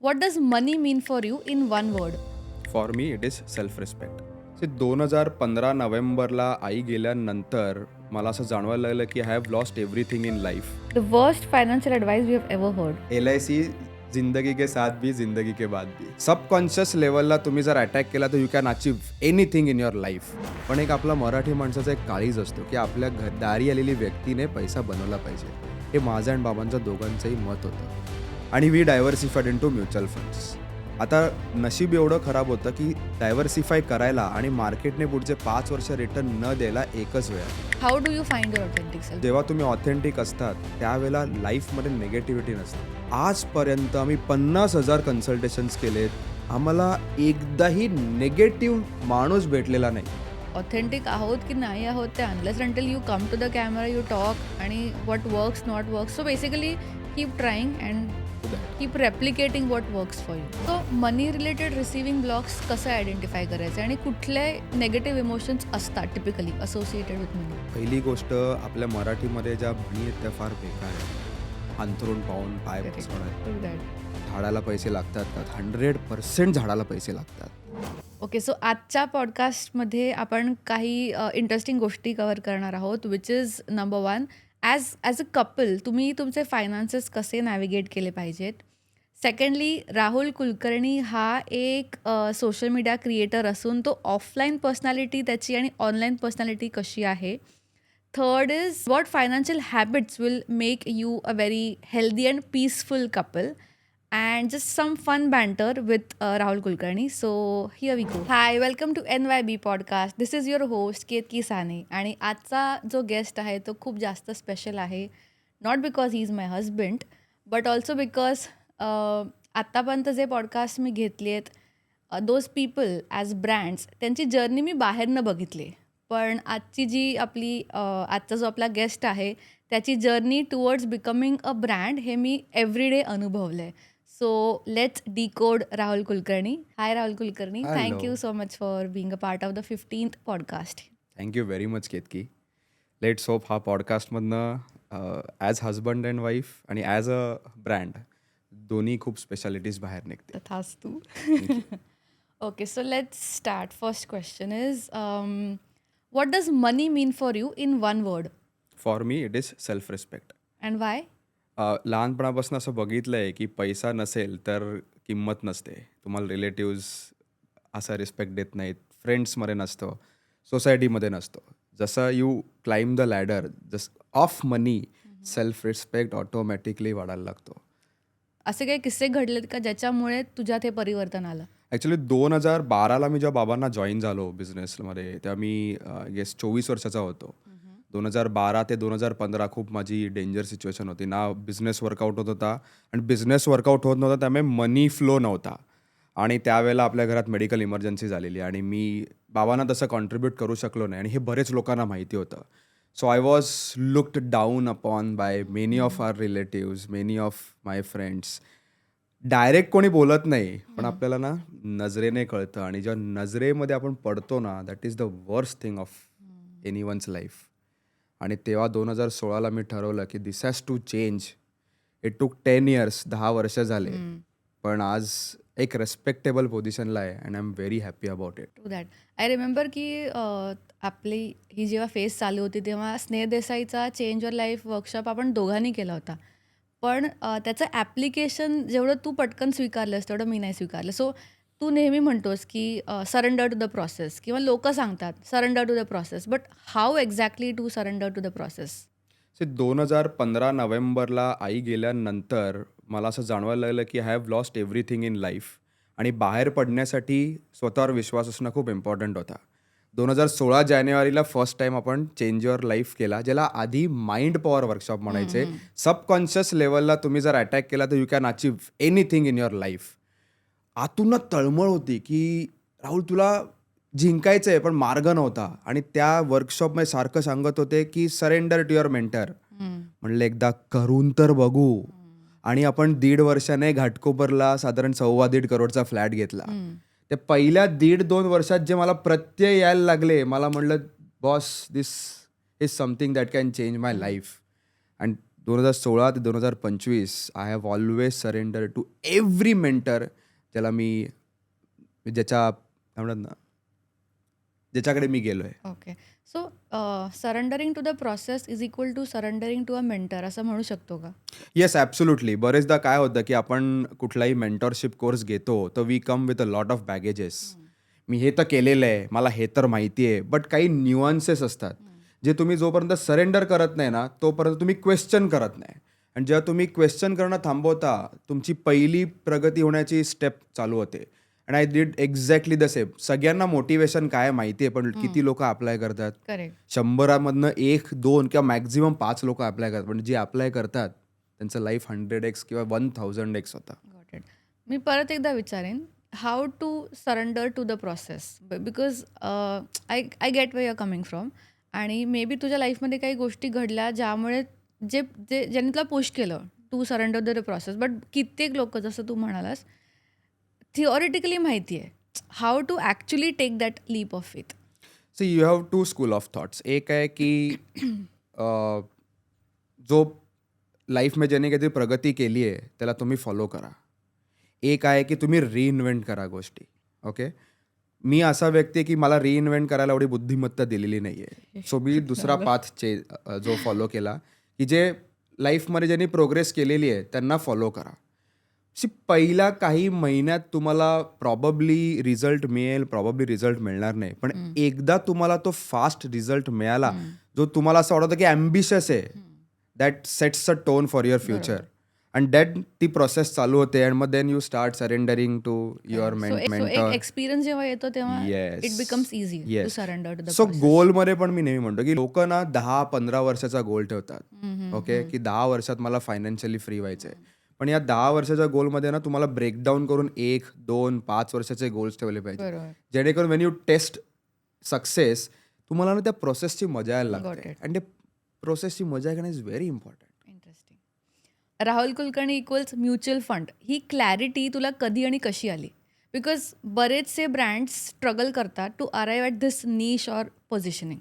What does money mean for you in one word? For me it is self respect. 2015 नोव्हेंबरला आई गेल्यानंतर मला असं जाणवायला लागलं की I have lost everything in life. The worst financial advice we have ever heard. LIC जिंदगी के साथ भी जिंदगी के बाद भी. सबकॉन्शियस लेवलला तुम्ही जर अटॅक केला तर you can achieve anything in your life. पण एक आपला मराठी माणसाचा एक काळीज असतो की आपल्या दारी आलेली व्यक्तीने पैसा बनवला पाहिजे. हे माझं आणि बाबांचं दोघांचंही मत होतं आणि we diversified into mutual funds. आता नशीब एवढं खराब होतं की डायव्हर्सिफाय करायला आणि मार्केटने पुढचे 5 वर्ष रिटर्न न द्यायला एकच वेळ आहे. How do you find your authentic self? जेव्हा तुम्ही ऑथेंटिक असतात त्यावेळेला लाईफमध्ये निगेटिव्हिटी नसते. आजपर्यंत आम्ही 50,000 कन्सल्टेशन्स केलेत, आम्हाला एकदाही निगेटिव्ह माणूस भेटलेला नाही. ऑथेंटिक आहोत की नाही आहोत ते unless until you come to the camera you talk आणि what works not works. So basically keep trying and keep replicating what works for you. So money related receiving blocks कसं आयडेंटिफाय करायचं आणि कुठले नेगेटिव्ह इमोशन्स असतात typically associated with money? पहिली गोष्ट, आपल्या मराठीमध्ये ज्या म्हणी आहेत त्या फार बेकार आहेत. अंथरून पाहून पाय पसरवणार. झाडाला पैसे लागतात का? 100% झाडाला पैसे लागतात. ओके, सो आजच्या पॉडकास्टमध्ये आपण काही इंटरेस्टिंग गोष्टी कव्हर करणार आहोत, which is number 1, as a couple तुम्ही तुमचे फायनान्सेस कसे नॅव्हिगेट केले पाहिजेत. सेकंडली, राहुल कुलकर्णी हा एक सोशल मीडिया क्रिएटर असून तो ऑफलाईन पर्सनॅलिटी त्याची आणि ऑनलाईन पर्सनॅलिटी कशी आहे. Third is what financial habits will make you a very healthy and peaceful couple. And just some fun banter with Rahul Kulkarni. So here we go. Hi, welcome to NYB podcast. This is your host Ketaki Sane. आणि आजचा जो guest आहे तो खूप जास्त special आहे. Not because he is my husband but also because आत्तापर्यंत जे पॉडकास्ट मी घेतले आहेत दोज पीपल ॲज ब्रँड्स त्यांची जर्नी मी बाहेरनं बघितली. पण आजची जी आपली आजचा जो आपला गेस्ट आहे त्याची journey towards becoming a brand हे मी एव्हरीडे अनुभवलं आहे. So let's decode Rahul Kulkarni. Hi Rahul Kulkarni. Hello. Thank you so much for being a part of the 15th podcast. Thank you very much Ketaki. Let's hope हा पॉडकास्टमधनं as husband and wife आणि as a brand दोन्ही खूप specialities बाहेर निघते. Tathastu. Okay, so let's start. First question is, what does money mean for you in one word? For me it is self respect. And why? लहानपणापासून असं बघितलं आहे की पैसा नसेल तर किंमत नसते. तुम्हाला रिलेटिव्ज असा रिस्पेक्ट देत नाहीत, फ्रेंड्समध्ये नसतं, सोसायटीमध्ये नसतं. जसं you climb the ladder of money, self respect automatically वाढायला लागतो. असे काही किस्से घडलेत का ज्याच्यामुळे तुझ्यात हे परिवर्तन आलं? ॲक्च्युली 2012ला मी जेव्हा बाबांना जॉईन झालो बिझनेसमध्ये तेव्हा मी गेस 24 वर्षाचा होतो. 2012 ते 2015 खूप माझी डेंजर सिच्युएशन होती. ना बिझनेस वर्कआउट होत होता आणि बिझनेस वर्कआउट होत नव्हता त्यामुळे मनी फ्लो नव्हता. आणि त्यावेळेला आपल्या घरात मेडिकल इमर्जन्सी झालेली आणि मी बाबांना तसं कॉन्ट्रीब्यूट करू शकलो नाही आणि हे बरेच लोकांना माहिती होतं. So I was looked down upon by many of our relatives, many of my friends. Direct कोणी बोलत नाही पण आपल्याला ना नजरेने कळतं आणि जेव्हा नजरेमध्ये आपण पडतो ना that is the worst thing of any one's life. आणि तेव्हा 2016ला मी ठरवलं की this has to change. It took 10 years, 10 वर्ष झाले. पण आज एक रेस्पेक्टेबल पोझिशनला आहे and I am very happy about it. To that I remember की आपली ही जेव्हा फेज चालू होती तेव्हा स्नेह देसाईचा चेंज युअर लाईफ वर्कशॉप आपण दोघांनी केला होता. पण त्याचं ॲप्लिकेशन जेवढं तू पटकन स्वीकारलंस तेवढं मी नाही स्वीकारलं. सो तू नेहमी म्हणतोस की सरेंडर टू द प्रोसेस किंवा लोक सांगतात surrender to the process, but how exactly to surrender to the process? 2015 नोव्हेंबरला आई गेल्यानंतर मला असं जाणवायला लागलं की I have lost everything in life आणि बाहेर पडण्यासाठी स्वतःवर विश्वास असणं खूप इम्पॉर्टंट होता. 2016 जानेवारीला फर्स्ट टाईम आपण चेंज युअर लाईफ केला, ज्याला आधी माइंड पॉवर वर्कशॉप म्हणायचे. सबकॉन्शियस लेवलला तुम्ही जर अटॅक केला तर you can achieve anything in your life. आतून तळमळ होती की राहुल तुला जिंकायचं आहे पण मार्ग नव्हता. आणि त्या वर्कशॉपमध्ये सारखं सांगत होते की सरेंडर टू युअर मेंटर. म्हणलं एकदा करून तर बघू. आणि आपण 1.5 वर्षाने घाटकोपरला साधारण 1.25 करोडचा फ्लॅट घेतला. ते पहिल्या 1.5-2 वर्षात जे मला प्रत्यय यायला लागले, मला म्हणलं boss this is something that can change my life. And 2016 ते 2025 I have always surrender to every mentor ज्याला मी ज्याच्या काय म्हणतात ना ज्याच्याकडे मी गेलो आहे. Okay. So surrendering to the process is equal to surrendering to a mentor असं म्हणू शकतो का? Yes, absolutely. बरेचदा काय होतं की आपण कुठलाही मेंटॉरशिप कोर्स घेतो तर we come with a lot of baggages. मी हे तर केलेलं आहे, मला हे तर माहिती आहे, बट काही न्युअन्सेस असतात जे तुम्ही जोपर्यंत सरेंडर करत नाही ना तोपर्यंत तुम्ही क्वेश्चन करत नाही. आणि जेव्हा तुम्ही क्वेश्चन करणं थांबवता तुमची पहिली प्रगती होण्याची स्टेप चालू होते. And I did exactly the same. सगळ्यांना मोटिवेशन काय माहिती आहे, पण किती लोक अप्लाय करतात? करेक्ट. 100मधनं 1, 2 किंवा मॅक्झिमम 5 लोक अप्लाय करतात. पण जे अप्लाय करतात त्यांचं लाईफ 100x किंवा 1000x होतं. Got it. मी परत एकदा विचारेन, how to surrender to the process? Because I get where are coming from. आणि मे बी तुझ्या लाईफमध्ये काही गोष्टी घडल्या ज्यामुळे जे जे ज्यांनी तुला पुश केलं to surrender the process. But कित्येक लोक जसं तू म्हणालास थिओरिटिकली माहिती आहे. How to actually take that leap of faith? So you have 2 school of thoughts. एक आहे की जो लाईफमध्ये ज्याने काहीतरी प्रगती केली आहे त्याला तुम्ही फॉलो करा. एक आहे की तुम्ही रिइन्व्हेंट करा गोष्टी. ओके. मी असा व्यक्ती आहे की मला रिइन्व्हेंट करायला एवढी बुद्धिमत्ता दिलेली नाही आहे. सो मी दुसरा पाथ जो फॉलो केला की जे लाईफमध्ये ज्यांनी प्रोग्रेस केलेली आहे त्यांना फॉलो करा. पहिल्या काही महिन्यात तुम्हाला प्रॉबब्ली रिझल्ट मिळेल, प्रॉबब्ली रिझल्ट मिळणार नाही. पण एकदा तुम्हाला तो फास्ट रिझल्ट मिळाला जो तुम्हाला असं वाटतं की ॲम्बिशियस आहे, that sets a tone for your future. And that ती प्रोसेस चालू होते अँड मग then you start surrendering to your एक मेंटर. एक्सपिरियन्स जेव्हा येतो तेव्हा Yes. It becomes easy to Yes. Surrender to the so गोलमध्ये पण मी नेहमी म्हणतो की लोक ना 10-15 वर्षाचा गोल ठेवतात. ओके, की 10 वर्षात मला फायनान्शियली फ्री व्हायचं आहे. पण या 10 वर्षाच्या गोलमध्ये ना तुम्हाला ब्रेकडाऊन करून 1, 2, 5 वर्षाचे गोल्स ठेवले पाहिजे. बरोबर. जेणेकरून वेन यू टेस्ट सक्सेस तुम्हाला ना त्या प्रोसेसची मजा यायला Got लागते. it. आणि ते प्रोसेसची मजा घेणं is very important. Interesting. Rahul Kulkarni equals mutual fund, ही क्लॅरिटी तुला कधी आणि कशी आली? बिकॉज बरेचसे ब्रँड्स स्ट्रगल करतात to arrive at this niche or positioning.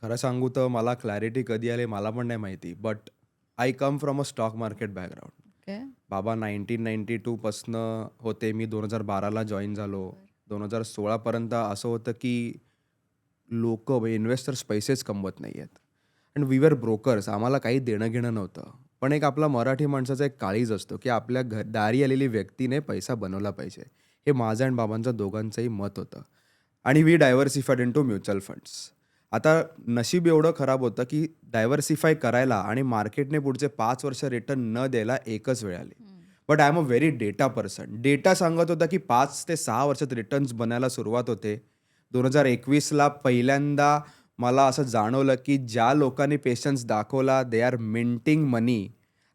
खरं सांगू तर मला क्लॅरिटी कधी आली मला पण नाही माहिती. But I come from a stock market background. Okay. बाबा 1992 पासनं होते. मी 2012ला जॉईन झालो. 2016 पर्यंत असं होतं की लोक इन्व्हेस्टर्स पैसेच कमवत नाही आहेत. And we were brokers. आम्हाला काही देणं घेणं नव्हतं. पण एक आपला मराठी माणसाचा एक काळीज असतो की आपल्या दारी आलेली व्यक्तीने पैसा बनवला पाहिजे. हे माझं आणि बाबांचं दोघांचंही मत होतं. आणि we diversified into mutual funds. आता नशीब एवढं खराब होतं की डायव्हर्सिफाय करायला आणि मार्केटने पुढचे 5 वर्ष रिटर्न न द्यायला एकच वेळ आली. But I am a very data person. Data सांगत होता की 5 ते 6 वर्षात रिटर्न्स बनायला सुरुवात होते. 2021ला पहिल्यांदा मला असं जाणवलं की ज्या लोकांनी पेशन्स दाखवला दे आर मिंटिंग मनी.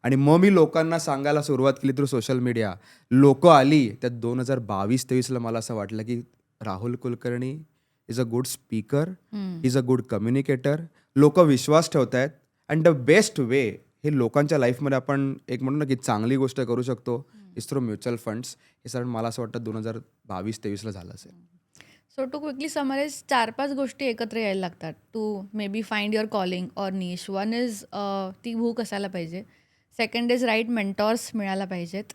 आणि मग मी लोकांना सांगायला सुरुवात केली थ्रू सोशल मीडिया. लोकं आली. त्यात 2022-23ला मला असं वाटलं की Rahul Kulkarni is a good speaker, is a good communicator. लोक विश्वास ठेवत आहेत. अँड द बेस्ट वे हे लोकांच्या लाईफमध्ये आपण एक म्हणू ना की चांगली गोष्ट करू शकतो इज थ्रू म्युच्युअल फंड्स. हे सर मला असं वाटतं 2022-23ला झालं असेल. सो टू क्विकली समराईज, 4-5 गोष्टी एकत्र यायला लागतात to maybe find your calling or niche. One is ती भूक असायला पाहिजे. सेकंड इज राईट मेंटॉर्स मिळायला पाहिजेत.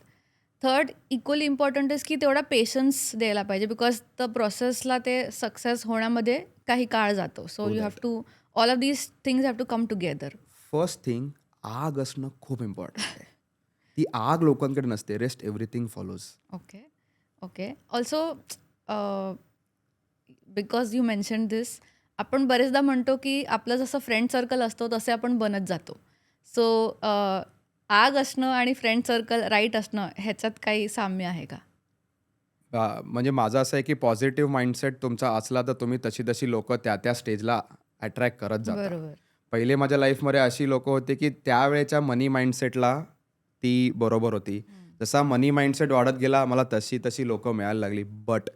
थर्ड इक्वली इम्पॉर्टंट इज की तेवढा पेशन्स द्यायला पाहिजे बिकॉज द प्रोसेसला ते सक्सेस होण्यामध्ये काही काळ जातो. So you have to all of these things have to come together. First thing आग असणं खूप इम्पॉर्टंट आहे. ती आग लोकांकडे नसते. Rest everything follows. Okay. Okay. Also because you mention this, आपण बरेचदा म्हणतो की आपलं जसं फ्रेंड सर्कल असतो तसे आपण बनत जातो. सो आग असणं आणि फ्रेंड सर्कल राईट असणं ह्याच्यात काही साम्य आहे का? म्हणजे माझं असं आहे की पॉझिटिव्ह माइंडसेट तुमचा असला तर तुम्ही तशी लोक त्या स्टेजला अट्रॅक्ट करत जाता. बरोबर. पहिले माझ्या लाईफमध्ये अशी लोक होती की त्यावेळेच्या मनी माइंडसेटला ती बरोबर होती. जसा मनी माइंडसेट वाढत गेला मला तशी लोक मिळायला लागली. बट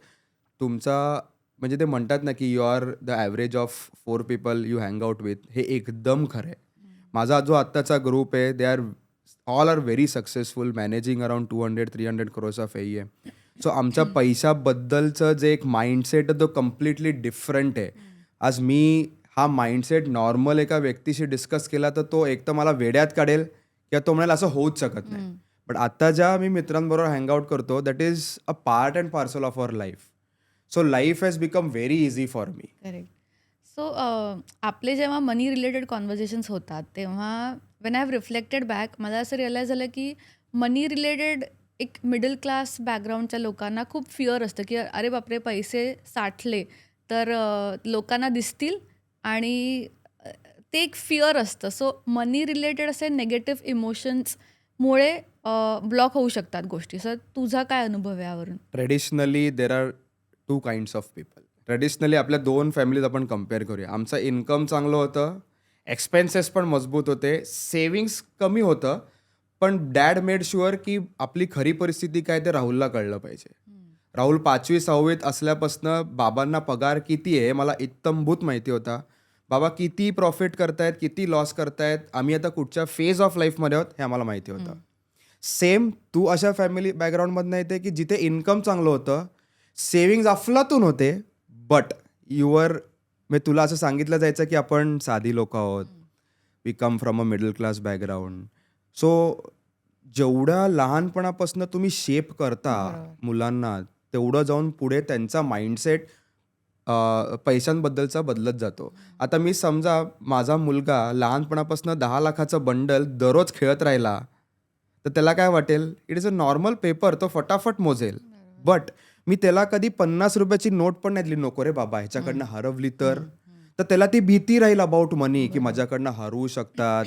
तुमचा म्हणजे ते म्हणतात ना की you are the average of 4 people you hang out with. हे एकदम खरं आहे. माझा जो आत्ताचा ग्रुप आहे they are all are very successful managing around 200-300 crores of AUM. So आमच्या पैशाबद्दलचं जे एक माइंडसेट आहे तो कम्प्लिटली डिफरंट आहे. आज मी हा माइंडसेट नॉर्मल एका व्यक्तीशी डिस्कस केला तर तो एक तर मला वेड्यात काढेल किंवा तो म्हणाल असं होऊच शकत नाही. बट आता ज्या मी मित्रांबरोबर हँगआउट करतो that is a part and parcel of our life. So life has become very easy for me. Correct. So आपले जेव्हा मनी रिलेटेड कॉन्व्हर्सेशन्स होतात तेव्हा when I have reflected back मला असं रिअलाईज झालं की मनी रिलेटेड एक मिडल क्लास बॅकग्राऊंडच्या लोकांना खूप फिअर असतं की अरे बापरे पैसे साठले तर लोकांना दिसतील आणि ते एक फिअर असतं. सो मनी रिलेटेड असे नेगेटिव्ह इमोशन्समुळे ब्लॉक होऊ शकतात गोष्टी. सर तुझा काय अनुभव आहे यावरून? Traditionally there are two kinds of people. Traditionally आपल्या दोन फॅमिलीज आपण कम्पेअर करूया. आमचं इन्कम चांगलं होतं, एक्सपेन्सेस पण मजबूत होते, सेविंग्स कमी होतं, पण डॅड मेड शुअर की आपली खरी परिस्थिती काय ते राहुलला कळलं पाहिजे. राहुल 5वी-6वीत असल्यापासनं बाबांना पगार किती आहे हे मला इत्थंभूत माहिती होता. बाबा किती प्रॉफिट करतायत, किती लॉस करतायत, आम्ही आता कुठच्या फेज ऑफ लाईफमध्ये आहोत हे आम्हाला माहिती होतं. सेम तू अशा फॅमिली बॅकग्राऊंडमधनं येते की जिथे इन्कम चांगलं होतं, सेविंग्ज अफलातून होते, बट युअर म्हणजे तुला असं सांगितलं जायचं की आपण साधी लोक आहोत, we come from a middle class background. So जेवढ्या लहानपणापासून तुम्ही शेप करता मुलांना तेवढं जाऊन पुढे त्यांचा माइंडसेट पैशांबद्दलचा बदलत जातो. आता मी समजा माझा मुलगा लहानपणापासून 10 लाखाचं बंडल दररोज खेळत राहिला तर त्याला काय वाटेल, it is a normal paper, तो फटाफट मोजेल. बट मी त्याला कधी 50 रुपयाची नोट पण नाही दिली, नको रे बाबा ह्याच्याकडनं हरवली तर त्याला ती भीती राहील अबाउट मनी की माझ्याकडनं हरवू शकतात,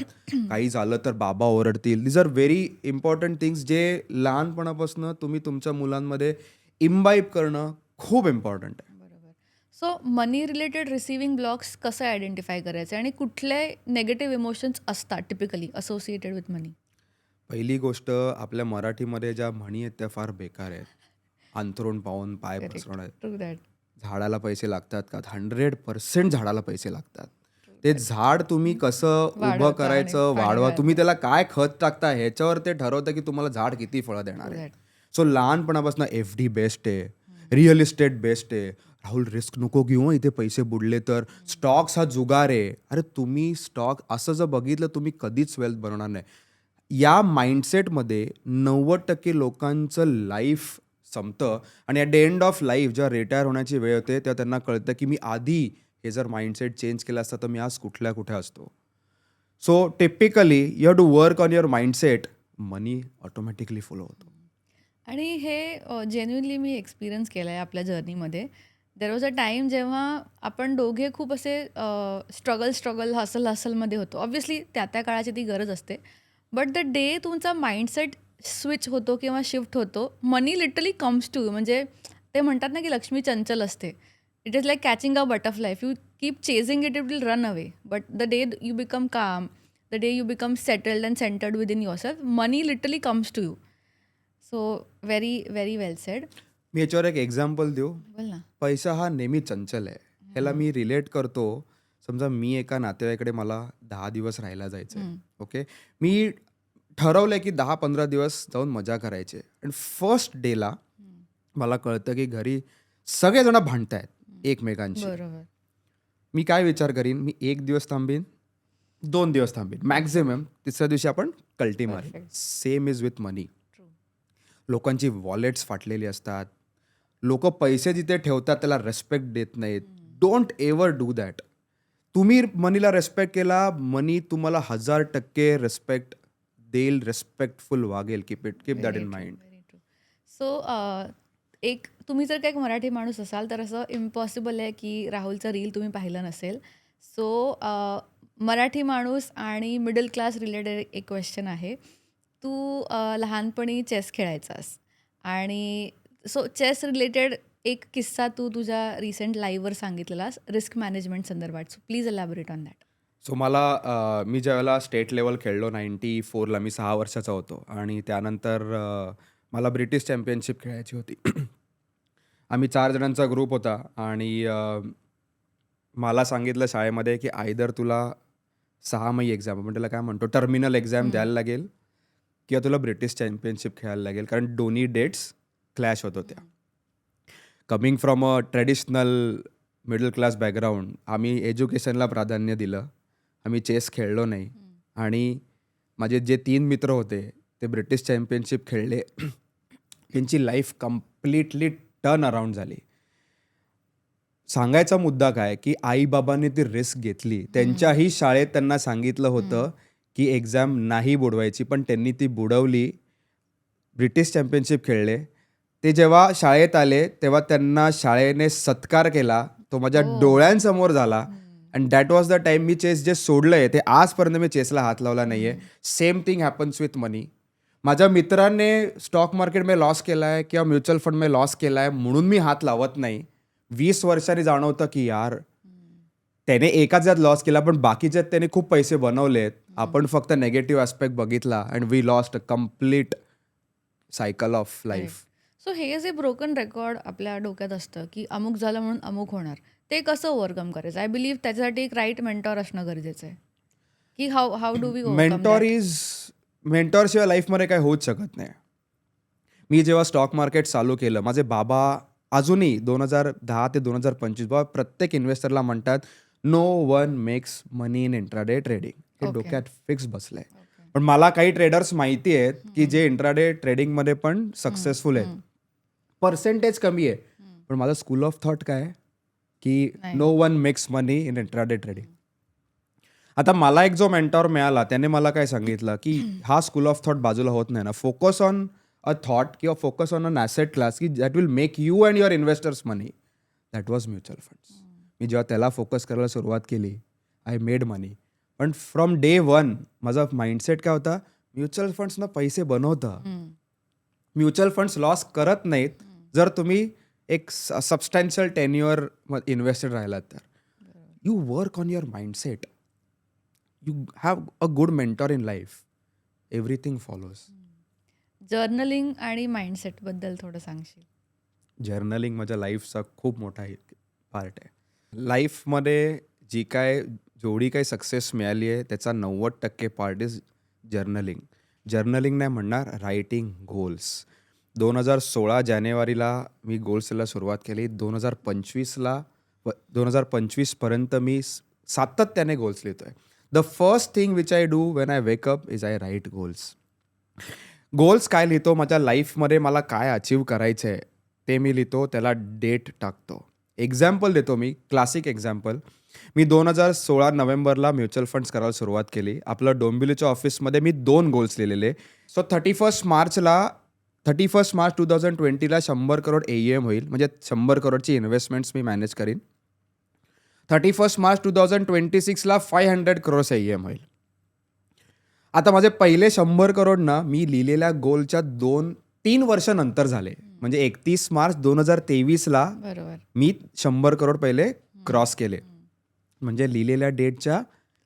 काही झालं तर बाबा ओरडतील. These are very important things जे लहानपणापासून तुम्ही तुमच्या मुलांमध्ये इम्बाईब करणं खूप इम्पॉर्टंट आहे. बरोबर. So money related receiving blocks कसं आयडेंटिफाय करायचे आणि कुठले नेगेटिव्ह इमोशन्स असतात टिपिकली असोसिएटेड विथ मनी? पहिली गोष्ट, आपल्या मराठीमध्ये ज्या म्हणी आहेत त्या फार बेकार आहेत. अंथरूण पाहून पाय करेक्ट. पसरवणं. True that. झाडाला पैसे लागतात का? 100% झाडाला पैसे लागतात. ते झाड तुम्ही कसं उभं वाढवता आणि करायचं, पाणी वाढवा, तुम्ही घालता. त्याला काय खत टाकता ह्याच्यावर ते ठरवतं की तुम्हाला झाड किती फळं देणार ट्रू आहे. दॅट. सो लहानपणापासून FD बेस्ट आहे, रिअल इस्टेट बेस्ट आहे. राहुल रिस्क नको घेऊ हं, इथे पैसे बुडले तर. स्टॉक्स हा जुगार आहे. अरे तुम्ही स्टॉक असं जर बघितलं तुम्ही कधीच वेल्थ बनवणार नाही. या माइंडसेटमध्ये 90% लोकांचं लाईफ संपतं आणि at the end of life जेव्हा रिटायर होण्याची वेळ होते तेव्हा त्यांना कळतं की मी आधी हे जर माइंडसेट चेंज केलं असतं तर मी आज कुठल्या कुठे असतो. So typically you have to work on your mindset, money automatically follow होतो. आणि हे जेन्युइनली मी एक्सपिरियन्स केलं आहे आपल्या जर्नीमध्ये. देर वॉज अ टाईम जेव्हा आपण दोघे खूप असे स्ट्रगल हसलमध्ये होतो. ऑब्व्हियसली त्या त्या काळाची ती गरज असते. बट द डे तुमचा माइंडसेट स्विच होतो किंवा शिफ्ट होतो, money literally comes to you. म्हणजे ते म्हणतात ना की लक्ष्मी चंचल असते. It is like catching a butterfly. If you keep chasing it, it will run away. But the day you become calm, the day you become settled and centred within your self, money literally comes to you. So very very well said. मी याच्यावर एक example देऊ. बोल ना. पैसा हा नेहमी चंचल आहे. ह्याला मी रिलेट करतो. समजा मी एका नातेवाईकडे मला 10 दिवस राहायला जायचं आहे. ओके. मी ठरवलंय की 10-15 दिवस जाऊन मजा करायची आहे. आणि फर्स्ट डेला मला कळतं की घरी सगळेजण भांडतायत एकमेकांशी. बरोबर. मी काय विचार करीन, मी 1 दिवस थांबीन, 2 दिवस थांबीन, मॅक्झिमम तिसऱ्या दिवशी आपण कल्टी मारीन. Perfect. Same is with money. True. लोकांची वॉलेट्स फाटलेली असतात. लोक पैसे जिथे ठेवतात त्याला रेस्पेक्ट देत नाहीत. Don't ever do that. तुम्ही मनीला रेस्पेक्ट केला, मनी तुम्हाला 1000% रेस्पेक्ट देईल, रेस्पेक्टफुल वागेल. Keep that in mind. Very true. So एक तुम्ही जर काही मराठी माणूस असाल तर असं इम्पॉसिबल आहे की राहुलचं रील तुम्ही पाहिलं नसेल. सो मराठी माणूस आणि मिडल क्लास रिलेटेड एक क्वेश्चन आहे. तू लहानपणी चेस खेळायचास आणि सो चेस रिलेटेड एक किस्सा तू तुझ्या रिसेंट लाईव्हवर सांगितलेलास रिस्क मॅनेजमेंट संदर्भात. So please elaborate on that. So मला मी ज्यावेळेला स्टेट लेवल खेळलो 94ला, मी 6 वर्षाचा होतो आणि त्यानंतर मला ब्रिटिश चॅम्पियनशिप खेळायची होती. आम्ही 4 जणांचा ग्रुप होता आणि मला सांगितलं शाळेमध्ये की आयदर तुला 6माही एक्झाम, आपण त्याला काय म्हणतो, टर्मिनल एक्झाम द्यायला लागेल किंवा तुला ब्रिटिश चॅम्पियनशिप खेळायला लागेल, कारण दोन्ही डेट्स क्लॅश होत होत्या. Coming from a traditional middle class background. आम्ही एज्युकेशनला प्राधान्य दिलं. आम्ही चेस खेळलो नाही आणि माझे जे 3 मित्र होते ते ब्रिटिश चॅम्पियनशिप खेळले. त्यांची लाईफ कम्प्लिटली टर्न अराउंड झाली. सांगायचा मुद्दा काय की आई-बाबांनी ती रिस्क घेतली. त्यांच्याही शाळेत त्यांना सांगितलं होतं की एक्झाम नाही बुडवायची, पण त्यांनी ती बुडवली. ब्रिटिश चॅम्पियनशिप खेळले. ते जेव्हा शाळेत आले तेव्हा त्यांना शाळेने सत्कार केला. तो माझ्या डोळ्यांसमोर झाला. And that was the time मी चेस जे सोडलंय ते आजपर्यंत मी चेसला हात लावला नाहीये. Same thing happens with money. माझ्या मित्रांनी स्टॉक मार्केटमध्ये लॉस केलाय किंवा म्युच्युअल फंडमध्ये लॉस केलाय म्हणून मी हात लावत नाही. 20 वर्षांनी जाणवतं की यार त्याने एकाच यात लॉस केला पण बाकीच्यात त्याने खूप पैसे बनवलेत. आपण फक्त नेगेटिव्ह ॲस्पेक्ट बघितला and we lost a complete cycle of life. So हे जे ब्रोकन रेकॉर्ड आपल्या डोक्यात असतं की अमुक झालं म्हणून अमुक होणार, ते कसं ओव्हरकम करायचं? आय बिलीव्ह त्याच्यासाठी एक राईट मेंटॉर असणं गरजेचं आहे. की how how do we overcome मेंटॉरशिवाय लाईफमध्ये काही होऊच शकत नाही. मी जेव्हा स्टॉक मार्केट चालू केलं, माझे बाबा अजूनही 2010 ते 2025 बाबा प्रत्येक इन्व्हेस्टरला म्हणतात, no one makes money in intraday trading. हे Okay. डोक्यात फिक्स बसलंय. पण मला काही ट्रेडर्स माहिती आहेत की जे इंट्राडे ट्रेडिंगमध्ये पण सक्सेसफुल आहेत. पर्सेंटेज कमी आहे. पण माझं स्कूल ऑफ थॉट काय आहे की no one makes money in intraday trading. आता मला एक जो मेंटॉर मिळाला त्याने मला काय सांगितलं की हा स्कूल ऑफ थॉट बाजूला होत नाही ना, फोकस ऑन अ थॉट किंवा focus on an asset class की that will make you and your investors money. That was mutual funds. मी जेव्हा त्याला फोकस करायला सुरुवात केली, आय मेड मनी. पण फ्रॉम डे वन माझा माइंडसेट काय होता, म्युच्युअल फंड्सनं पैसे बनवतं. म्युच्युअल फंड्स लॉस करत नाहीत जर तुम्ही एक सबस्टॅन्शियल टेन्युअर इन्व्हेस्टेड राहिलात तर. You work on your mindset. You have a good mentor in life. Everything follows. Journaling आणि माइंडसेटबद्दल थोडं सांगशील? जर्नलिंग माझ्या लाईफचा खूप मोठा पार्ट आहे. लाईफमध्ये जेवढी काही सक्सेस मिळाली आहे त्याचा 90% पार्ट इज जर्नलिंग. जर्नलिंग नाही म्हणणार, रायटिंग गोल्स. 2016 जानेवारीला मी गोल्सला सुरुवात केली. 2025 पर्यंत मी सातत्याने गोल्स लिहितोय. The first thing which I do when I wake up is I write goals. Goals काय लिहितो, माझ्या लाईफमध्ये मला काय अचीव करायचं आहे ते मी लिहितो, त्याला डेट टाकतो. एक्झाम्पल देतो मी, क्लासिक एक्झाम्पल. मी 2016 नोव्हेंबरला म्युच्युअल फंड्स करायला सुरुवात केली. आपलं डोंबिवलीच्या ऑफिसमध्ये मी 2 गोल्स लिहिलेले. सो 31 मार्च 2020ला 100 करोड AUM होईल. म्हणजे 100 करोडची इन्व्हेस्टमेंट्स मी मॅनेज करीन. 31 मार्च 2026ला 500 करोड्स AUM होईल. आता माझे पहिले 100 करोड ना मी लिहिलेल्या गोलच्या 2-3 वर्षानंतर झाले. म्हणजे 31 मार्च 2023ला बरोबर. मी 100 करोड पहिले क्रॉस केले. म्हणजे लिहिलेल्या डेटच्या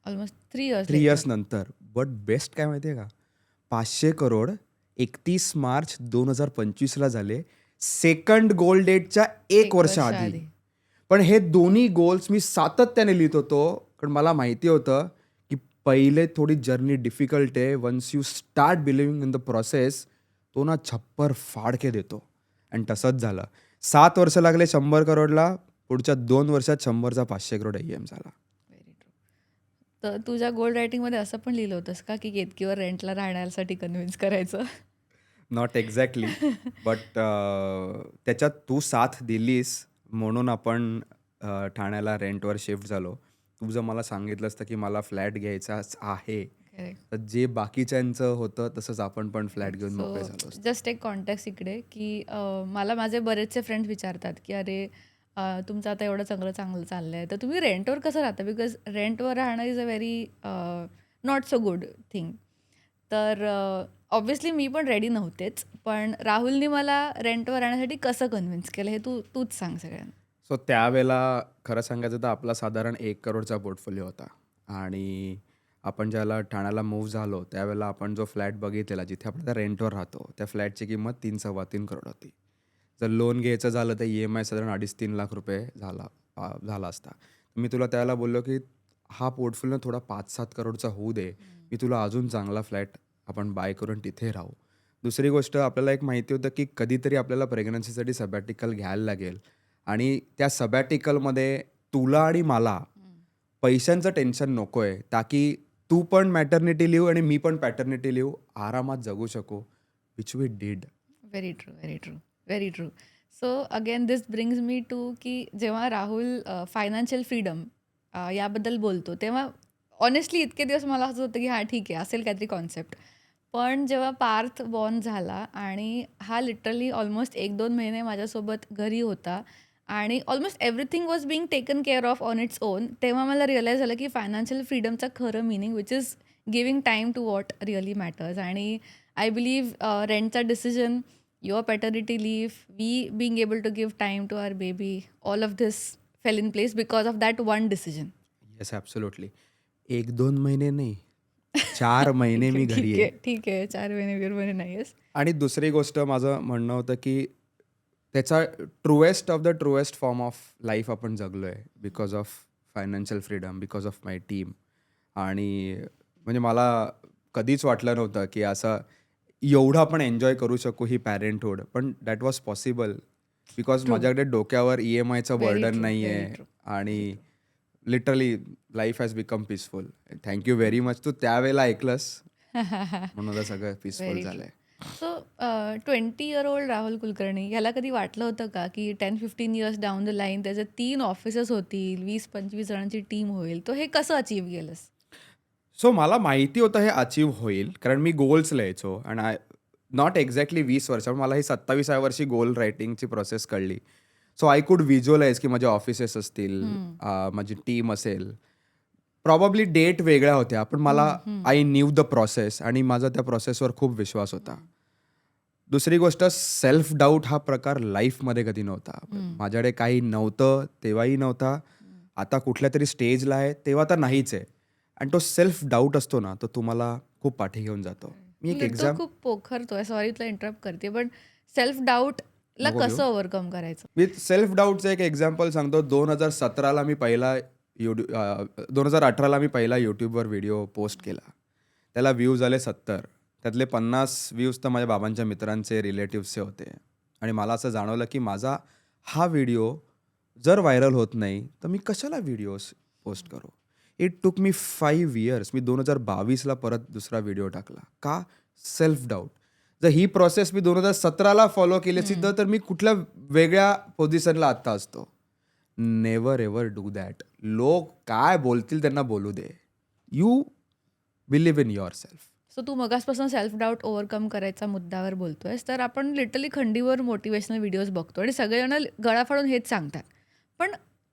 ऑलमोस्ट 3 इयर्स 3 इयर्स नंतर. बट बेस्ट काय माहिती आहे का, 500 करोड 31 मार्च 2025ला झाले, सेकंड गोल डेटच्या 1 वर्ष आधी. पण हे दोन्ही गोल्स मी सातत्याने लिहित होतो, कारण मला माहिती होतं की पहिले थोडी जर्नी डिफिकल्ट आहे. Once you start believing in the process, तो ना छप्पर फाडके देतो. आणि तसंच झालं. 7 वर्ष लागले 100 करोडला. पुढच्या 2 वर्षात 100चा 500 करोड AUM झाला. Very true. तर तुझ्या गोल रायटिंगमध्ये असं पण लिहिलं होतंस का की केतकीवर रेंटला राहण्यासाठी कन्व्हिन्स करायचं? Not exactly. बट त्याच्यात तू साथ दिलीस म्हणून आपण ठाण्याला रेंटवर शिफ्ट झालो. तू जर मला सांगितलं असतं की मला फ्लॅट घ्यायचाच आहे, तर जे बाकीच्यांचं होतं तसंच आपण पण फ्लॅट घेऊन मोकळे झालो असतो. जस्ट एक कॉन्टॅक्ट इकडे की मला माझे बरेचसे फ्रेंड्स विचारतात की अरे तुमचं आता एवढं चांगलं चाललं आहे तर तुम्ही रेंटवर कसं राहता? बिकॉज रेंटवर राहणं is a very not so good thing. तर ऑब्व्हियसली मी पण रेडी नव्हतेच, पण राहुलनी मला रेंटवर राहण्यासाठी कसं कन्व्हिन्स केलं हे तूच सांग सगळ्यांना. सो त्यावेळेला खरं सांगायचं तर आपला साधारण 1 करोडचा पोर्टफोलिओ होता. आणि आपण ज्याला ठाण्याला मूव्ह झालो त्यावेळेला आपण जो फ्लॅट बघितलेला जिथे आपण त्या रेंटवर राहतो, त्या फ्लॅटची किंमत 3-3.25 करोड होती. जर लोन घ्यायचं झालं तर EMI साधारण 2.5-3 लाख रुपये झाला असता. मी तुला त्यावेळेला बोललो की हा पोर्टफोलिओ थोडा 5-7 करोडचा होऊ दे, मी तुला अजून चांगला फ्लॅट आपण बाय करून तिथे राहू. दुसरी गोष्ट, आपल्याला एक माहिती होतं की कधीतरी आपल्याला प्रेग्नन्सीसाठी सबॅटिकल घ्यायला लागेल. आणि त्या सबॅटिकलमध्ये तुला आणि मला पैशांचं टेन्शन नको आहे, ताकी तू पण मॅटर्निटी लिव्ह आणि मी पण पॅटर्निटी लिव्ह आरामात जगू शकू, which we did. Very true, very true, very true. So again this brings me to की जेव्हा राहुल फायनान्शियल फ्रीडम याबद्दल बोलतो तेव्हा ऑनेस्टली इतके दिवस मला असं होतं की हां ठीक आहे असेल काहीतरी कॉन्सेप्ट. पण जेव्हा पार्थ बॉर्न झाला आणि हा लिटरली ऑलमोस्ट 1-2 महिने माझ्यासोबत घरी होता आणि almost everything was being taken care of on its own, तेव्हा मला रिअलाईज झालं की फायनान्शियल फ्रीडमचं खरं meaning which is giving time to what really matters. आणि आय बिलीव्ह रेंटचा decision, your paternity leave, we being able to give time to our baby, all of this fell in place because of that one decision. Yes, absolutely. 1-2 महिने नाही, 4 महिने मी घरी ठीक आहे. आहे, ठीक आहे. 4 महिने 4 महिने नाही आहेस. आणि दुसरी गोष्ट माझं म्हणणं होतं की त्याचा truest of the truest form of life आपण जगलो आहे because of financial freedom, because of my team. आणि म्हणजे मला कधीच वाटलं नव्हतं की असं एवढं आपण एन्जॉय करू शकू ही पॅरेंटहूड, पण that was possible because True. माझ्याकडे डोक्यावर EMIचं Very बर्डन true, नाही very आहे true. आणि literally life has become peaceful. Thank you very much. तू त्यावेळेला ऐकलंस म्हणून सगळं पीसफुल व्हेरी ट्रू. झालंय. सो 20-year-old राहुल कुलकर्णी ह्याला कधी वाटलं होतं का की 10-15 इयर्स डाऊन द लाईन त्याचे 3 ऑफिसेस होतील, 20-25 जणांची टीम होईल, तो हे कसं अचीव्ह केलंस? सो मला माहिती होतं हे अचीव्ह होईल, कारण मी गोल्स लिहायचो आणि नॉट एक्झॅक्टली 20 वर्ष, पण मला ही 27व्या वर्षी गोल रायटिंगची प्रोसेस कळली. सो आय कुड व्हिज्युअलाइज की माझे ऑफिसेस असतील, माझी टीम असेल. प्रॉबब्ली डेट वेगळ्या होत्या, पण मला आय न्यू द प्रोसेस आणि माझा त्या प्रोसेसवर खूप विश्वास होता. दुसरी गोष्ट, सेल्फ डाऊट हा प्रकार लाईफमध्ये कधी नव्हता. माझ्याकडे काही नव्हतं तेव्हाही नव्हता, आता कुठल्या तरी स्टेजला आहे तेव्हा तर नाहीच आहे. आणि तो सेल्फ डाऊट असतो ना, तो तुम्हाला खूप पाठी घेऊन जातो. मी एक तो खूप पोखरतोय, सॉरी तुला इंटरप्ट करते, पण सेल्फ डाऊटला नको घेऊ. कसं ओव्हरकम करायचं? विथ सेल्फ डाऊटचं एक एक्झाम्पल सांगतो. 2017ला मी पहिला 2018ला मी पहिला यूट्यूबवर व्हिडिओ पोस्ट केला. त्याला व्ह्यूज आले 70. त्यातले 50 व्ह्यूज तर माझ्या बाबांच्या मित्रांचे, रिलेटिव्हचे होते. आणि मला असं जाणवलं की माझा हा व्हिडिओ जर व्हायरल होत नाही तर मी कशाला व्हिडिओज पोस्ट करू. It took me 5 years. मी 2022ला परत दुसरा व्हिडिओ टाकला. का? Self doubt. जर ही प्रोसेस मी 2017ला फॉलो केली असती तर मी कुठल्या वेगळ्या पोझिशनला आत्ता असतो. Never ever do that. लोक काय बोलतील त्यांना बोलू दे. You believe in your self. So तू मगासपासून सेल्फ डाऊट ओव्हरकम करायचा मुद्द्यावर बोलतोयस, तर आपण लिटरली खंडीवर मोटिवेशनल व्हिडिओज बघतो आणि सगळेजण गळा फाडून हेच सांगतात. पण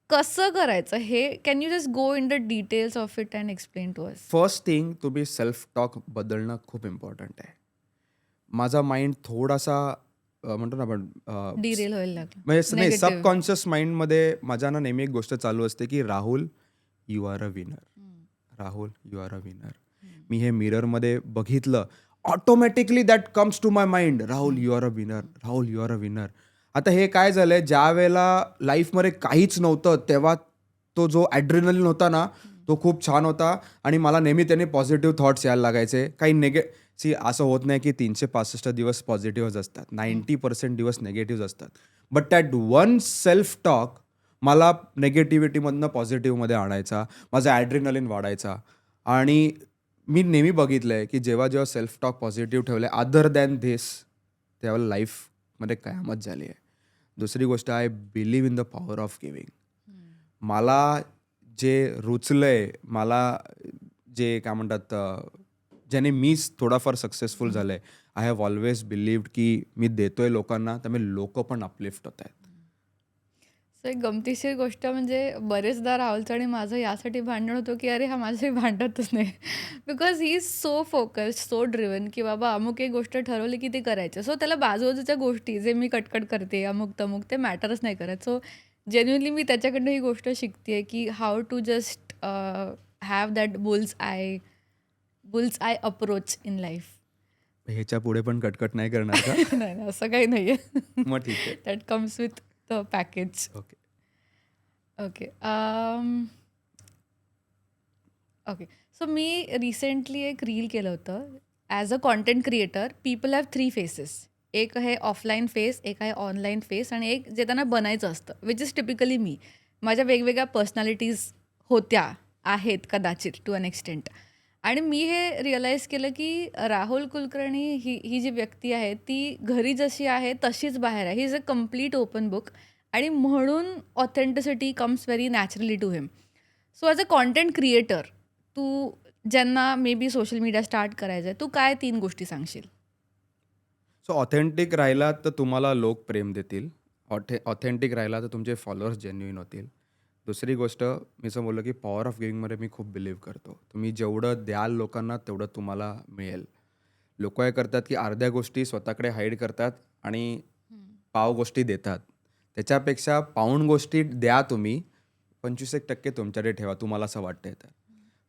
कसं करायचं हे, can you just go in the details of it and explain to us? First thing, तुम्ही सेल्फ टॉक बदलणं खूप इम्पॉर्टंट आहे. माझा माइंड थोडासा म्हणतो ना आपण डिरेल व्हायला लागलं. म्हणजे नाही, Negative. सबकॉन्शियस माइंडमध्ये माझ्या ना नेहमी एक गोष्ट चालू असते की Rahul you are a winner. Rahul you are a winner. मी हे मिररमध्ये बघितलं, automatically that comes to my mind, Rahul you are a winner, Rahul you are a winner. आता हे काय झालंय, ज्या वेळेला लाईफमध्ये काहीच नव्हतं तेव्हा तो जो ॲड्रिनलिन होता ना, तो खूप छान होता आणि मला नेहमी त्याने पॉझिटिव्ह थॉट्स यायला लागायचे. काही असं होत नाही की 365 दिवस पॉझिटिव्हच असतात. 90% दिवस नेगेटिव्ह असतात. But that one self talk मला नेगेटिव्हिटीमधनं पॉझिटिव्हमध्ये आणायचा. माझा ॲड्रिनलिन वाढायचा. आणि मी नेहमी बघितलंय की जेव्हा जेव्हा सेल्फ टॉक पॉझिटिव्ह ठेवले अदर दॅन धिस, त्यावेळेला लाईफमध्ये कयामत झाली आहे. दुसरी गोष्ट, I believe in the power of giving. मला जे रुचलंय, मला जे काय म्हणतात, ज्याने मी थोडाफार सक्सेसफुल झालंय, आय हॅव ऑलवेज बिलीव्ड की मी देतोय लोकांना, त्यामुळे लोक पण अपलिफ्ट होत आहेत. सो एक गमतीशीर गोष्ट म्हणजे बरेचदा राहुलचं आणि माझं यासाठी भांडण होतं की अरे हा माझ्याशी भांडतच नाही, because he is so focused, so driven की बाबा अमुक एक गोष्ट ठरवली की ते करायचं. सो त्याला बाजूबाजूच्या गोष्टी जे मी कटकट करते अमुक तमुक ते मॅटरच नाही करत. सो जेन्युनली मी त्याच्याकडनं ही गोष्ट शिकते की how to just have that bull's eye approach in life. ह्याच्या पुढे पण कटकट नाही करणार का? नाही नाही, असं काही नाही आहे. मग ठीक आहे. That comes with the package. Okay. Okay. Okay. So me recently एक रील केलं होतं. As a content creator, people have 3 faces. एक आहे ऑफलाईन फेस, एक आहे ऑनलाईन फेस आणि एक जे त्यांना बनायचं असतं, विच इज टिपिकली मी. माझ्या वेगवेगळ्या पर्सनॅलिटीज होत्या, आहेत कदाचित टू अन एक्सटेंट. आणि मी हे रिअलाईज केलं की राहुल कुलकर्णी ही जी व्यक्ती आहे ती घरी जशी आहे तशीच बाहेर आहे. He is a complete open book आणि म्हणून authenticity comes very naturally to him. So as a content creator तू ज्यांना may be social media start करायचं आहे, तू काय 3 गोष्टी सांगशील? सो ऑथेंटिक राहिलात तर तुम्हाला लोक प्रेम देतील. ऑथेंटिक राहिला तर तुमचे फॉलोअर्स जेन्युइन होतील. दुसरी गोष्ट मी असं बोललो की पॉवर ऑफ गिव्हिंगमध्ये मी खूप बिलीव्ह करतो. तुम्ही जेवढं द्याल लोकांना तेवढं तुम्हाला मिळेल. लोकं काय करतात की अर्ध्या गोष्टी स्वतःकडे हाईड करतात आणि पाव गोष्टी देतात. त्याच्यापेक्षा पाऊण गोष्टी द्या तुम्ही, 25% तुमच्याकडे ठेवा तुम्हाला असं वाटतंय तर.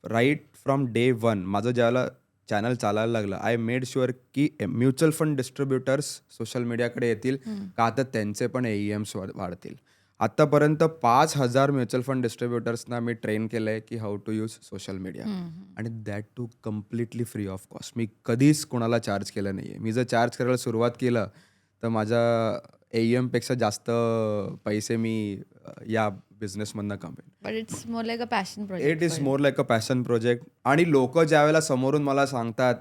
राईट फ्रॉम डे वन माझं ज्यावेळेला चॅनल चालायला लागलं, आय मेड शुअर की म्युच्युअल फंड डिस्ट्रीब्युटर्स सोशल मीडियाकडे येतील का तर त्यांचे पण AUMs वाढतील. आत्तापर्यंत 5,000 म्युच्युअल फंड डिस्ट्रीब्युटर्सना मी ट्रेन केलं आहे की how to use social media आणि that too completely free of cost. मी कधीच कोणाला चार्ज केलं नाही आहे. मी जर चार्ज करायला सुरुवात केलं तर माझ्या AUMपेक्षा जास्त पैसे मी या बिझनेसमधनं कमवेन. But it's more like a passion it project is for you. More like a passion project. आणि लोक ज्या वेळेला समोरून मला सांगतात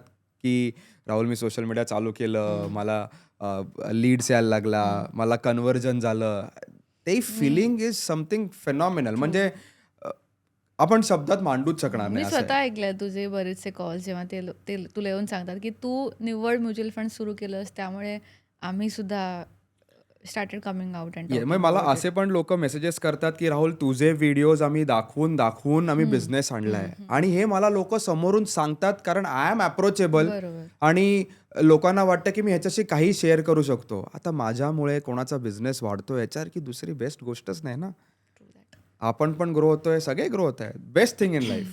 की राहुल मी सोशल मीडिया चालू केलं, मला लीड्स यायला लागला, मला कन्व्हर्जन झालं, ते फिलिंग इज समथिंग फेनॉमिनल. म्हणजे आपण शब्दात मांडूच शकणार मी नाही असं आहे. स्वतः ऐकलंय तुझे बरेचसे कॉल्स जेव्हा ते तुला येऊन सांगतात की तू निव्वळ म्युच्युअल फंड सुरू केलंस त्यामुळे आम्ही सुद्धा स्टार्टेड कमिंग आउट अँड मग टॉकिंग मला अबाउट असे पण लोक मेसेजेस करतात की राहुल तुझे व्हिडिओज आम्ही दाखवून आम्ही बिझनेस आणलाय आणि हे मला लोक समोरून सांगतात कारण आय एम अप्रोचेबल बरोबर. आणि लोकांना वाटतं की मी ह्याच्याशी काही शेअर करू शकतो. आता माझ्यामुळे कोणाचा बिझनेस वाढतो याच्यावर की दुसरी बेस्ट गोष्टच नाही ना. आपण पण ग्रो होतोय, सगळे ग्रो होत आहेत. Best thing in life.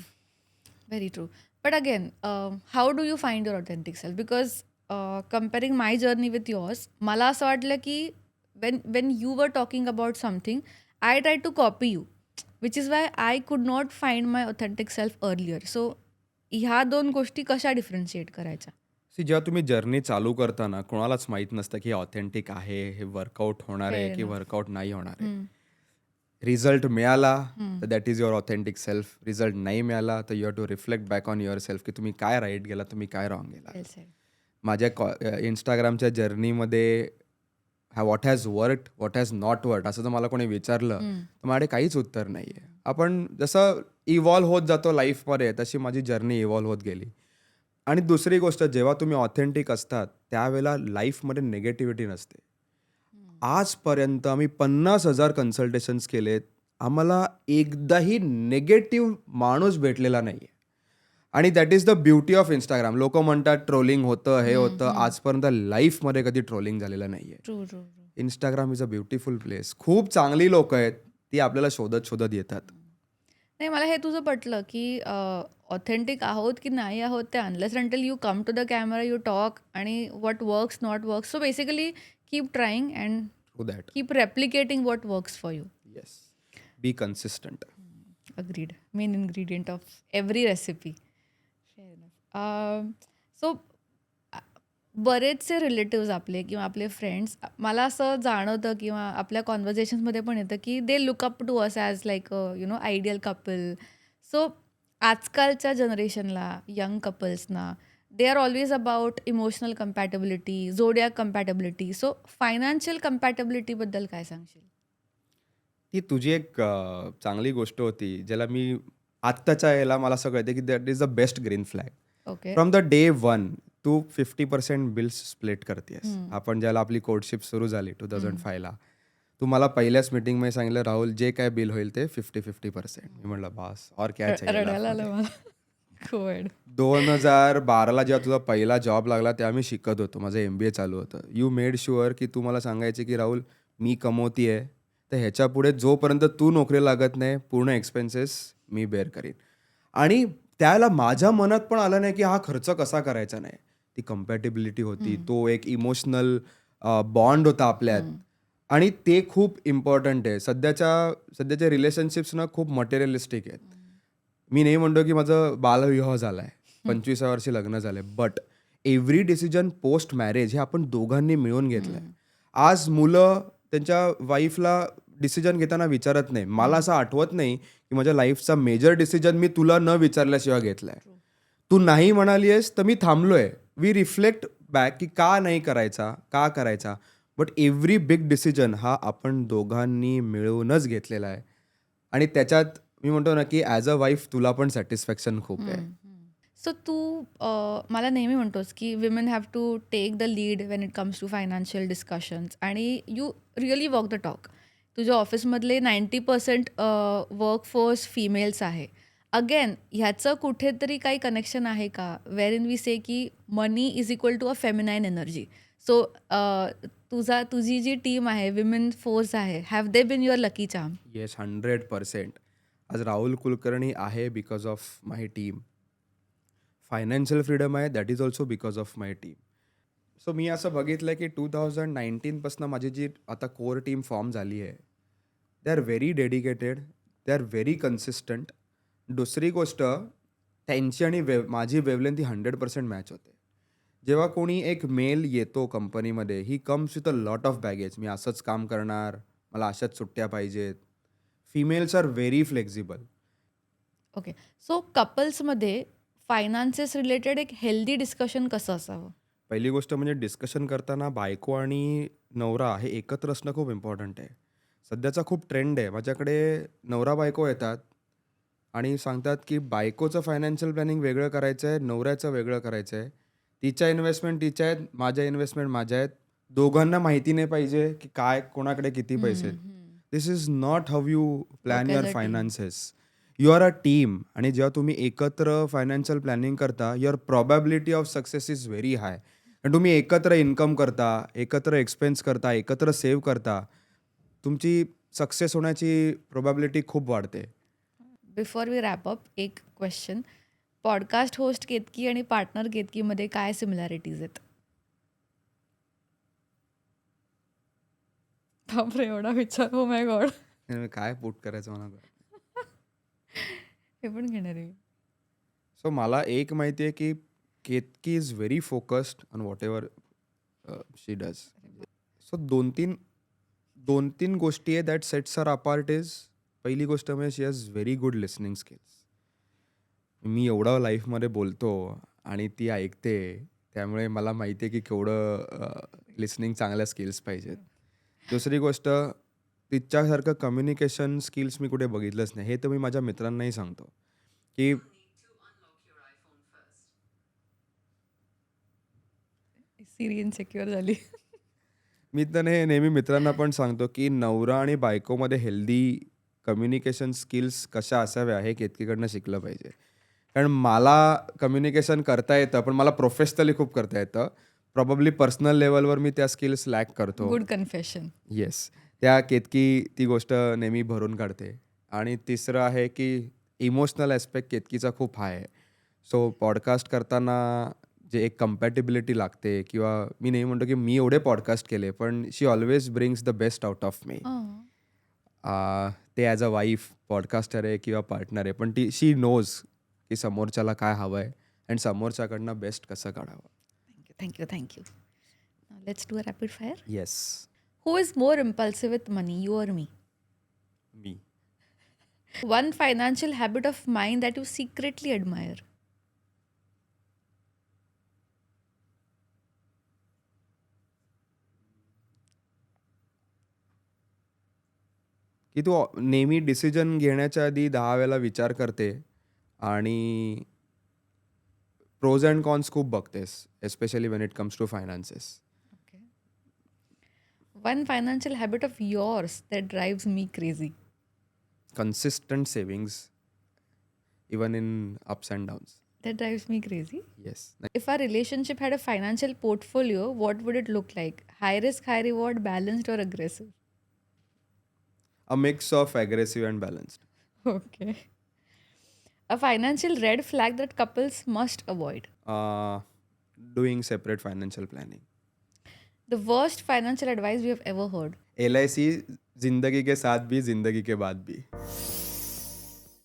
Very true. But again, how do you find your authentic self? Because comparing my journey with yours, मला असं वाटलं की when you were talking about something, I tried to copy you, which is why I could not find my authentic self earlier. So ह्या 2 गोष्टी कशा differentiate करायच्या? जेव्हा तुम्ही जर्नी चालू करताना कोणालाच माहित नसतं की ऑथेंटिक आहे, हे वर्कआउट होणार आहे Fair की enough. वर्कआउट नाही होणार आहे. हम्म. रिझल्ट मिळाला तर that is your authentic self. Result नाही मिळाला तर you have to reflect back on your self की तुम्ही काय राईट गेला, तुम्ही काय रॉंग गेला. Well said. माझ्या इंस्टाग्रामच्या जर्नीमध्ये what has worked, what has not worked असं जर मला कोणी विचारलं तर माझ्याकडे काहीच उत्तर नाही आहे. आपण जसं इव्हॉल्व्ह होत जातो लाईफमध्ये तशी माझी जर्नी इव्हॉल्व्ह होत गेली. आणि दुसरी गोष्ट जेव्हा तुम्ही ऑथेंटिक असतात त्यावेळेला लाईफमध्ये निगेटिव्हिटी नसते. आजपर्यंत आम्ही 50,000 कन्सल्टेशन्स केलेत. आम्हाला एकदाही निगेटिव्ह माणूस भेटलेला नाही आहे. आणि that is the beauty of Instagram. लोकं म्हणतात ट्रोलिंग होतं, हे होतं. आजपर्यंत लाईफमध्ये कधी ट्रोलिंग झालेलं नाही आहे. True, true, true. Instagram is a beautiful place. खूप चांगली लोकं आहेत. ती आपल्याला शोधत येतात. नाही मला हे तुझं पटलं की ऑथेंटिक आहोत की नाही आहोत ते unless until you come to the camera you talk आणि what works not works. So basically keep trying and to that. Keep replicating what works for you. Yes. Be consistent. Agreed. Main ingredient of every recipe. Fair enough. So बरेचसे relatives आपले किंवा आपले friends मला असं जाणवतं किंवा आपल्या कॉन्व्हर्सेशन्समध्ये पण येतं की they look up to us as like ideal couple. So आजकालच्या जनरेशनला यंग कपल्सना they are always about emotional compatibility, zodiac compatibility. So financial कम्पॅटेबिलिटीबद्दल काय सांगशील? ती तुझी एक चांगली गोष्ट होती ज्याला मी आत्ताच्या याला मला असं कळतं की that is the best green flag. Okay. From the day one तू 50% बिल्स स्प्लिट करतेस. आपण ज्याला आपली कोर्टशिप सुरू झाली 2005ला तू मला पहिल्याच मीटिंगमध्ये सांगितलं राहुल जे काय बिल होईल ते 50-50%. मी म्हटलं बास और क्या चाहिए रडायला लाईफमध्ये. आलं मला. खूप 2012ला जेव्हा तुझा पहिला जॉब लागला तेव्हा मी शिकत होतो. माझं MBA चालू होतं. यू मेड शुअर की तू मला सांगायचे की राहुल मी कमवतीये तर ह्याच्या पुढे जोपर्यंत तू नोकरी लागत नाही पूर्ण एक्सपेन्सेस मी बेअर करीन. आणि त्यावेळेला माझ्या मनात पण आलं नाही की हा खर्च कसा करायचा नाही. ती कम्पॅटेबिलिटी होती, तो एक इमोशनल बॉन्ड होता आपल्यात आणि ते खूप इम्पॉर्टंट आहे. सध्याच्या रिलेशनशिप्स ना खूप मटेरियलिस्टिक आहेत. मी नाही म्हणतो की माझं बालविवाह झाला आहे, 25व्या वर्षी लग्न झालं आहे, but every decision post marriage हे आपण दोघांनी मिळून घेतलंय. आज मुलं त्यांच्या वाईफला डिसिजन घेताना विचारत नाही. मला असं आठवत नाही की माझ्या लाईफचा मेजर डिसिजन मी तुला न विचारल्याशिवाय घेतलाय. तू नाही म्हणाली आहेस तर मी थांबलोय. वी रिफ्लेक्ट बॅक की का नाही करायचा, का करायचा. बट एव्हरी बिग डिसिजन हा आपण दोघांनी मिळूनच घेतलेला आहे. आणि त्याच्यात मी म्हणतो ना की ॲज अ वाईफ तुला पण सॅटिस्फॅक्शन खूप आहे. सो तू मला नेहमी म्हणतोस की women have to take the lead when it comes to financial discussions आणि you really walk the talk. तुझ्या ऑफिसमधले 90% वर्कफोर्स फिमेल्स आहे. अगेन ह्याचं कुठेतरी काही कनेक्शन आहे का वेर इन वी से की money is equal to a feminine energy. So तुझी जी टीम आहे विमेन फोर्स आहे have they been your lucky charm? Yes 100%. आज राहुल कुलकर्णी आहे because of my team. Financial freedom आहे that is also because of my team. So मी असं बघितलं की 2019 पासून माझी जी आता कोर टीम फॉर्म झाली आहे, they R very dedicated, they are very consistent. दुसरी गोष्ट त्यांची आणि माझी वेवलेंथ ही 100% मॅच होते. जेव्हा कोणी एक मेल येतो कंपनीमध्ये, he comes with a lot of baggage. मी असंच काम करणार, मला अशाच सुट्ट्या पाहिजेत. Females are very flexible. Okay. So कपल्समध्ये फायनान्सेस रिलेटेड एक हेल्दी डिस्कशन कसं असावं? पहिली गोष्ट म्हणजे डिस्कशन करताना बायको आणि नवरा हे एकत्र असणं खूप इम्पॉर्टंट आहे. सध्याचा खूप ट्रेंड आहे. माझ्याकडे नवरा बायको येतात आणि सांगतात की बायकोचं फायनान्शियल प्लॅनिंग वेगळं करायचं आहे, नवऱ्याचं वेगळं करायचं आहे. तिच्या इन्व्हेस्टमेंट तिच्या आहेत, माझ्या इन्व्हेस्टमेंट माझ्या आहेत. दोघांना माहिती नाही पाहिजे की काय कोणाकडे किती पैसे आहेत. This is not how you plan Work as your a team. Finances. You are a team आणि जेव्हा तुम्ही एकत्र फायनान्शियल प्लॅनिंग करता, your probability of success is very high. आणि तुम्ही एकत्र इन्कम करता, एकत्र एक्सपेन्स करता, एकत्र सेव्ह करता, तुमची सक्सेस होण्याची प्रोबॅबिलिटी खूप वाढते. बिफोर वी रॅप अप एक क्वेश्चन. पॉडकास्ट होस्ट केतकी आणि पार्टनर केतकीमध्ये काय सिमिलॅरिटीज आहेत? बापरे एवढा विचार. Oh my God. आणि काय पुट करायचं मला कळत नाही. हे पण घेणार आहे. सो मला एक माहिती आहे की Ketaki is very focused on what she does. So दोन तीन गोष्टी आहे that sets her apart is. पहिली गोष्ट म्हणजे she has very good listening skills. मी एवढं लाईफमध्ये बोलतो आणि ती ऐकते, त्यामुळे मला माहिती आहे की केवढं लिसनिंग चांगल्या स्किल्स पाहिजेत. दुसरी गोष्ट, तिच्यासारखं कम्युनिकेशन स्किल्स मी कुठे बघितलंच नाही. हे तर मी माझ्या मित्रांनाही सांगतो की सिरी इनसेक्युअर झाली. मी तर हे नेहमी मित्रांना पण सांगतो की नवरा आणि बायकोमध्ये हेल्दी कम्युनिकेशन स्किल्स कशा असाव्या हे केतकीकडनं शिकलं पाहिजे. कारण मला कम्युनिकेशन करता येतं, पण मला प्रोफेशनली खूप करता येतं. प्रॉबब्ली पर्सनल लेवलवर मी त्या स्किल्स लॅक करतो. Good confession. येस. त्या केतकी ती गोष्ट नेहमी भरून काढते. आणि तिसरं आहे की इमोशनल ॲस्पेक्ट केतकीचा खूप हाय आहे. सो पॉडकास्ट करताना जे एक कम्पॅटिबिलिटी लागते किंवा मी नेहमी म्हणतो की मी एवढे पॉडकास्ट केले, पण she always brings the best out of me. ते ॲज अ वाईफ पॉडकास्टर आहे किंवा पार्टनर आहे, पण शी नोज की समोरच्याला काय हवं आहे आणि समोरच्याकडनं बेस्ट कसं काढावं. Thank you thank you. Let's do a rapid fire. Yes. Who is more impulsive with money, you or me? Me. One financial habit of mind that you secretly admire? की तू नेहमी डिसिजन घेण्याच्या आधी 10 वेळेला विचार करते आणि प्रोज अँड कॉन्स खूप बघतेस, especially when it comes to finances. Okay. One financial habit of yours that drives me crazy. Consistent savings even in ups and downs. That drives me crazy. Yes. If our relationship had a financial portfolio, what would it look like? High risk, high reward, balanced or aggressive? A mix of aggressive and balanced. Okay. A financial red flag that couples must avoid. Doing separate financial planning. The worst financial advice we have ever heard. LIC जिंदगी के साथ भी जिंदगी के बाद भी.